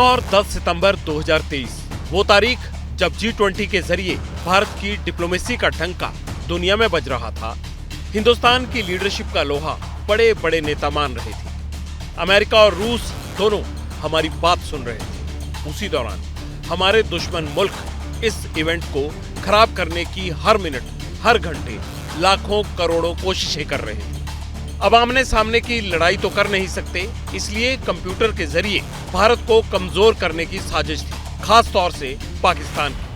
और 10 सितंबर 2023 वो तारीख जब G20 के जरिए भारत की डिप्लोमेसी का डंका दुनिया में बज रहा था। हिंदुस्तान की लीडरशिप का लोहा बड़े बड़े नेता मान रहे थे। अमेरिका और रूस दोनों हमारी बात सुन रहे थे। उसी दौरान हमारे दुश्मन मुल्क इस इवेंट को खराब करने की हर मिनट हर घंटे लाखों करोड़ों कोशिशें कर रहे थे। अब आमने सामने की लड़ाई तो कर नहीं सकते, इसलिए कंप्यूटर के जरिए भारत को कमजोर करने की साजिश थी, खास तौर से पाकिस्तान की।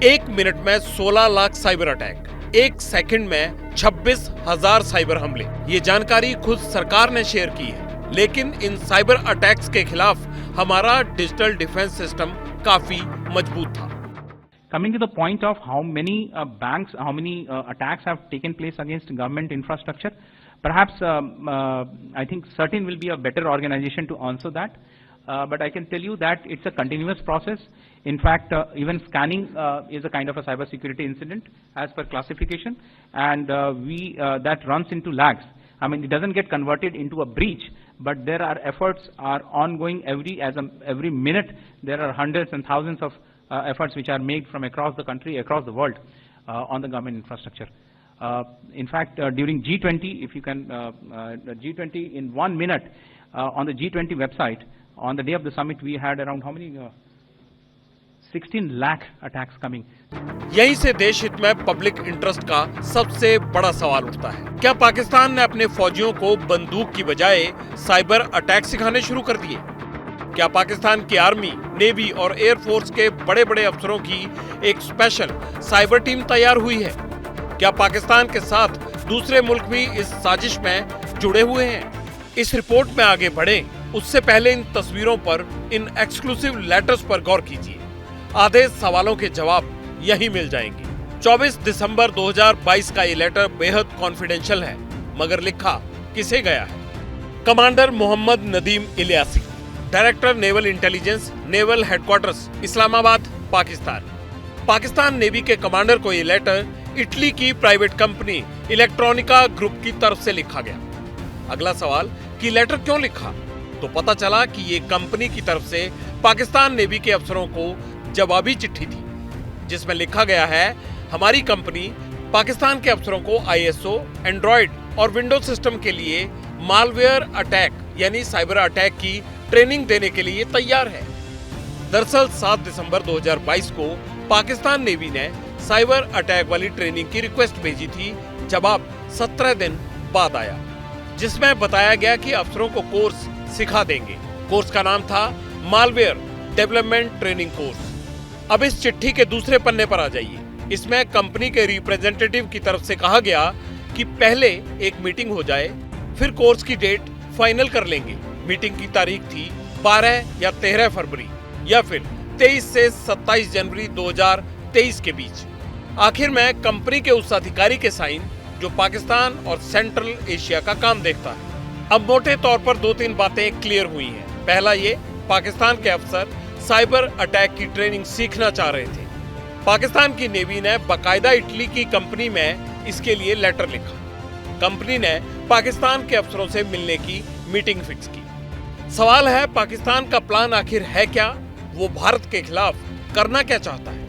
1 मिनट में 16 लाख साइबर अटैक, 1 सेकंड में 26,000 साइबर हमले, ये जानकारी खुद सरकार ने शेयर की है। लेकिन इन साइबर अटैक्स के खिलाफ हमारा डिजिटल डिफेंस सिस्टम काफी मजबूत था। Coming to the point of how many attacks have taken place against government infrastructure, perhaps I think CERT-In will be a better organization to answer that. But I can tell you that it's a continuous process. In fact, even scanning is a kind of a cybersecurity incident as per classification, and that runs into lags. I mean, it doesn't get converted into a breach, but there are efforts are ongoing every minute. There are hundreds and thousands of efforts which are made from across the country, across the world, on the government infrastructure. In fact, during G20, if you can, G20 in 1 minute, on the G20 website, on the day of the summit, we had around how many? 16 lakh attacks coming. यहीं से देश हित में public interest का सबसे बड़ा सवाल उठता है। क्या पाकिस्तान ने अपने फौजियों को बंदूक की बजाय साइबर अटैक सिखाने शुरू कर दिए? क्या पाकिस्तान की आर्मी, नेवी और एयरफोर्स के बड़े बड़े अफसरों की एक स्पेशल साइबर टीम तैयार हुई है? क्या पाकिस्तान के साथ दूसरे मुल्क भी इस साजिश में जुड़े हुए हैं? इस रिपोर्ट में आगे बढ़े उससे पहले इन तस्वीरों पर, इन एक्सक्लूसिव लेटर्स पर गौर कीजिए। आधे सवालों के जवाब यही मिल जाएंगे। 24 दिसंबर 2022 का ये लेटर बेहद कॉन्फिडेंशियल है, मगर लिखा किसे गया है? Commander Mohammad Nadeem Ilyasi, director naval intelligence, naval headquarters, Islamabad, Pakistan. Pakistan navy के कमांडर को ये लेटर इटली की प्राइवेट कंपनी इलेक्ट्रॉनिका ग्रुप की तरफ से लिखा गया। अगला सवाल कि लेटर क्यों लिखा? तो पता चला कि ये कंपनी की तरफ से पाकिस्तान नेवी के अफसरों को जवाबी चिट्ठी थी, जिसमें लिखा गया है हमारी कंपनी पाकिस्तान के अफसरों को ISO, एंड्रॉइड और विंडोज सिस्टम के लिए मालवेयर अटैक यानी साइबर अटैक की ट्रेनिंग देने के लिए तैयार है। दरअसल 7 दिसंबर 2022 को पाकिस्तान नेवी ने साइबर अटैक वाली ट्रेनिंग की रिक्वेस्ट भेजी थी। जवाब 17 दिन बाद आया, जिसमें बताया गया कि अफसरों को कोर्स सिखा देंगे। कोर्स का नाम था मालवेयर डेवलपमेंट ट्रेनिंग कोर्स। अब इस चिट्ठी के दूसरे पन्ने पर आ जाइए। इसमें कंपनी के रिप्रेजेंटेटिव की तरफ से कहा गया कि पहले एक मीटिंग हो जाए, फिर कोर्स की डेट फाइनल कर लेंगे। मीटिंग की तारीख थी 12 या 13 फरवरी या फिर 23 से 27 जनवरी 2023 के बीच। आखिर में कंपनी के उस अधिकारी के साइन जो पाकिस्तान और सेंट्रल एशिया का काम देखता है। अब मोटे तौर पर 2-3 बातें क्लियर हुई हैं। पहला, ये पाकिस्तान के अफसर साइबर अटैक की ट्रेनिंग सीखना चाह रहे थे। पाकिस्तान की नेवी ने बाकायदा इटली की कंपनी में इसके लिए लेटर लिखा। कंपनी ने पाकिस्तान के अफसरों से मिलने की मीटिंग फिक्स की। सवाल है, पाकिस्तान का प्लान आखिर है क्या? वो भारत के खिलाफ करना क्या चाहता है?